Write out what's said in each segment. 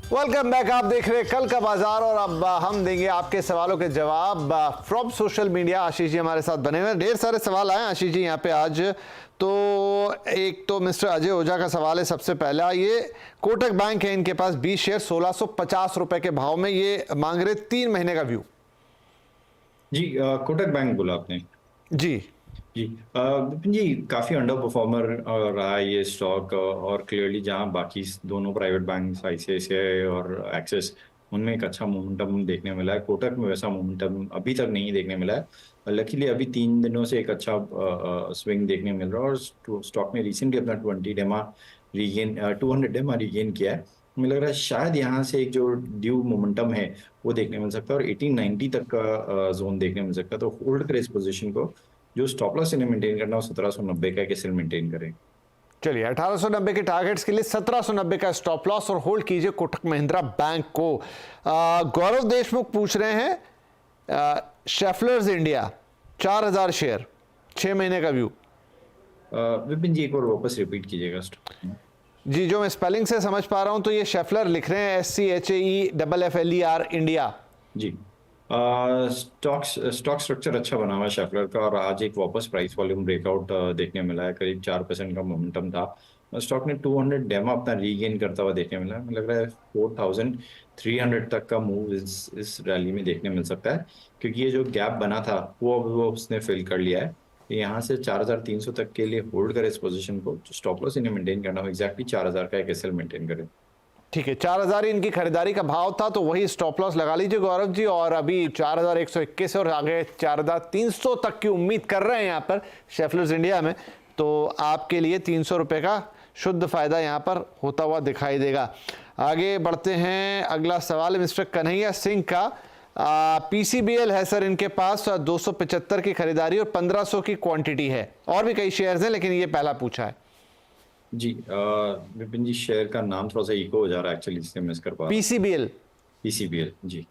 Welcome back. आप देख रहे हैं कल का बाजार और अब हम देंगे आपके सवालों के जवाब from social media. Ashish ji हमारे साथ बने हुए हैं, ढेर सारे सवाल आए आशीष जी यहाँ पे आज। तो एक तो मिस्टर अजय ओझा का सवाल है सबसे पहला, ये कोटक बैंक है, इनके पास 20 शेयर 1650 रुपए के भाव में, ये मांग रहे 3 महीने का व्यू। जी कोटक बैंक बोला आपने? जी जी विपिन जी, काफ़ी अंडर परफॉर्मर रहा है ये स्टॉक, और क्लियरली जहां बाकी दोनों प्राइवेट बैंक आईसीआईसीआई और एक्सिस, उनमें एक अच्छा मोमेंटम देखने मिला है। कोटक में वैसा मोमेंटम अभी तक नहीं देखने मिला है। लकीली अभी 3 दिनों से एक अच्छा स्विंग देखने मिल रहा है, और स्टॉक ने रिसेंटली अपना 200 डेमा रिगेन किया है। मुझे लग रहा है शायद यहाँ से एक जो ड्यू मोमेंटम है वो देखने मिल सकता है, और 1890 तक का जोन देखने मिल सकता है। तो होल्ड करें इस पोजीशन को। जो स्टॉप लॉस इन्हें मेंटेन करना हो 1790 का कैसे मेंटेन करें। चलिए 1890 के टारगेट्स के लिए 1790 का स्टॉप लॉस और होल्ड कीजिए कोटक महिंद्रा बैंक को। गौरव देशमुख पूछ रहे हैं शेफलर्स इंडिया 4000 शेयर 6 महीने का व्यू। विपिन जी एक और वापस रिपीट कीजिएगा स्टॉक। जी जो मैं स्पेलिंग से समझ पा रहा हूं तो ये शेफलर लिख रहे हैं SCHAEFFLER इंडिया। जी स्टॉक स्ट्रक्चर अच्छा बना हुआ है शेफलर का, और आज एक वापस प्राइस वॉल्यूम ब्रेकआउट देखने मिला है। करीब 4% का मोमेंटम था। स्टॉक ने 200 डेमा अपना रीगेन करता हुआ देखने मिला है। मुझे लग रहा है 4300 तक का मूव इस रैली में देखने मिल सकता है, क्योंकि ये जो गैप बना था वो उसने फिल कर लिया है। यहाँ से 4300 तक के लिए होल्ड करें इस पोजीशन को। स्टॉप लॉस इन्हें मेंटेन करना हो एग्जैक्टली 4000 का एक एसएल मेंटेन करें। ठीक है, 4000 इनकी खरीदारी का भाव था, तो वही स्टॉप लॉस लगा लीजिए गौरव जी। और अभी 4121 और आगे 4300 तक की उम्मीद कर रहे हैं यहाँ पर शेफलर्स इंडिया में, तो आपके लिए 300 रुपए का शुद्ध फायदा यहाँ पर होता हुआ दिखाई देगा। आगे बढ़ते हैं, अगला सवाल है मिस्टर कन्हैया सिंह का। PCBL है सर इनके पास, 275 की खरीदारी और 1500 की क्वांटिटी है, और भी कई शेयर्स हैं लेकिन ये पहला पूछा है। जी विपिन जी, शेयर का नाम थोड़ा सा इको हो जा रहा है एक्चुअली, इससे मिस कर पा रहा हूं। PCBL जी।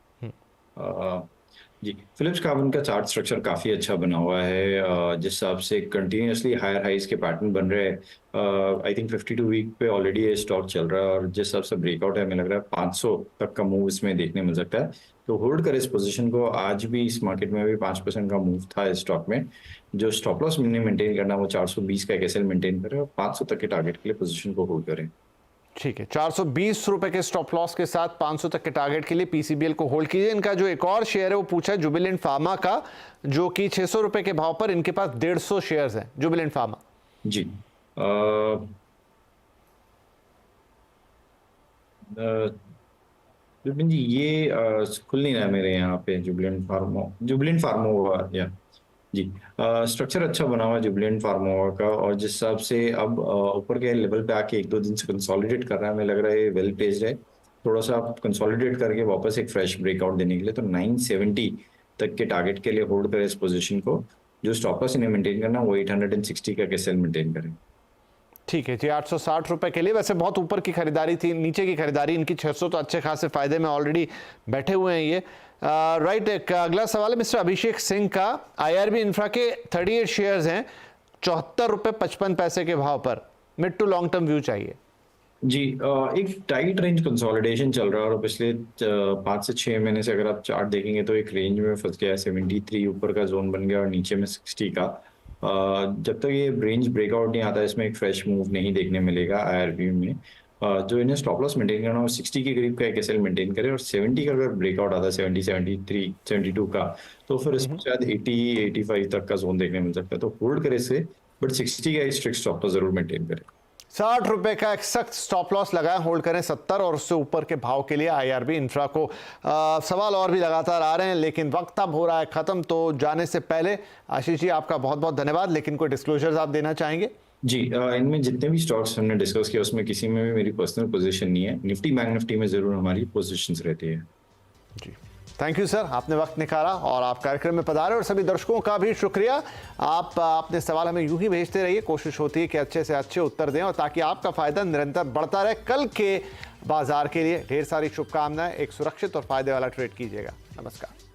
जी फिलिप्स कार्बन का चार्ट स्ट्रक्चर काफ़ी अच्छा बना हुआ है, जिस हिसाब से कंटिन्यूसली हायर हाइज के पैटर्न बन रहे हैं। आई थिंक 52 वीक पे ऑलरेडी ये स्टॉक चल रहा है, और जिस हिसाब से ब्रेकआउट है, हमें लग रहा है 500 तक का मूव इसमें देखने मिल सकता है। तो होल्ड कर इस पोजीशन को। आज भी इस मार्केट में भी 5% का मूव था इस स्टॉक में। जो स्टॉप लॉस मैंने मेंटेन करना वो 420 का एक एसएल मेंटेन करें, और 500 तक के टारगेट के लिए पोजीशन को होल्ड करें। ठीक है, 420 रुपए के स्टॉप लॉस के साथ 500 तक के टारगेट के लिए PCBL को होल्ड कीजिए। इनका जो एक और शेयर है वो पूछा है जुबिलेंट फार्मा का, जो कि 600 रुपए के भाव पर इनके पास 150 शेयर्स हैं। जुबिलेंट फार्मा जी विपिन जी, ये खुल नहीं रहा है मेरे यहाँ पे। जुबिलेंट फार्मो हुआ या जी। स्ट्रक्चर अच्छा बना हुआ है जुबिलेंट फार्मोवा का, और जिस हिसाब से अब ऊपर के लेवल पे आके 1-2 दिन से कंसोलिडेट कर रहा है, हमें लग रहा है वेल प्लेस्ड है। थोड़ा सा आप कंसोलिडेट करके वापस एक फ्रेश ब्रेकआउट देने के लिए तो 970 तक के टारगेट के लिए होल्ड करें इस पोजीशन को। जो स्टॉप लॉस इन्हें मेंटेन करना वो 860 का कैसे मेंटेन करें। ठीक है जी, 860 रुपए के लिए। वैसे बहुत ऊपर की खरीदारी थी, नीचे की खरीदारी इनकी 600, तो अच्छे खासे फायदे में ऑलरेडी बैठे हुए हैं ये। राइट, एक अगला सवाल है मिस्टर अभिषेक सिंह का। IRB इंफ्रा के 38 शेयर्स हैं 74 रुपए 55 पैसे के भाव पर, mid to long term view चाहिए। जी एक टाइट रेंज कंसोलिडेशन चल रहा है, और पिछले 5 से 6 महीने से अगर आप चार्ट देखेंगे तो एक रेंज में फंस गया है। 73 ऊपर का जोन बन गया और नीचे में 60 का। जब तक ये रेंज ब्रेकआउट नहीं आता, इसमें एक फ्रेश मूव नहीं देखने मिलेगा IRB में। जो इन्हें स्टॉप लॉस मेंटेन करना हो 60 के करीब का एक एसएल मेंटेन करे, और 70 का अगर ब्रेकआउट आता है 70, 73, 72 का, तो फिर इसमें शायद 80, 85 तक का जोन देखने मिल सकता है। तो होल्ड करे इसे, बट 60 का एक स्ट्रिक्ट स्टॉप लॉस जरूर मेंटेन करें। 60 रुपए का एक सख्त स्टॉप लॉस लगाएं, होल्ड करें 70 और उससे ऊपर के भाव के लिए IRB इंफ्रा को। सवाल और भी लगातार आ रहे हैं लेकिन वक्त अब हो रहा है खत्म, तो जाने से पहले आशीष जी आपका बहुत बहुत धन्यवाद। लेकिन कोई डिस्क्लोजर्स आप देना चाहेंगे? जी इनमें जितने भी स्टॉक्स हमने डिस्कस किया उसमें किसी में भी मेरी पर्सनल पोजीशन नहीं है। निफ्टी बैंक निफ्टी में जरूर हमारी पोजीशंस रहती है। जी थैंक यू सर, आपने वक्त निकाला और आप कार्यक्रम में पधारे। और सभी दर्शकों का भी शुक्रिया। आप अपने सवाल हमें यूं ही भेजते रहिए, कोशिश होती है कि अच्छे से अच्छे उत्तर दें, और ताकि आपका फायदा निरंतर बढ़ता रहे। कल के बाजार के लिए ढेर सारी शुभकामनाएं। एक सुरक्षित और फायदे वाला ट्रेड कीजिएगा। नमस्कार।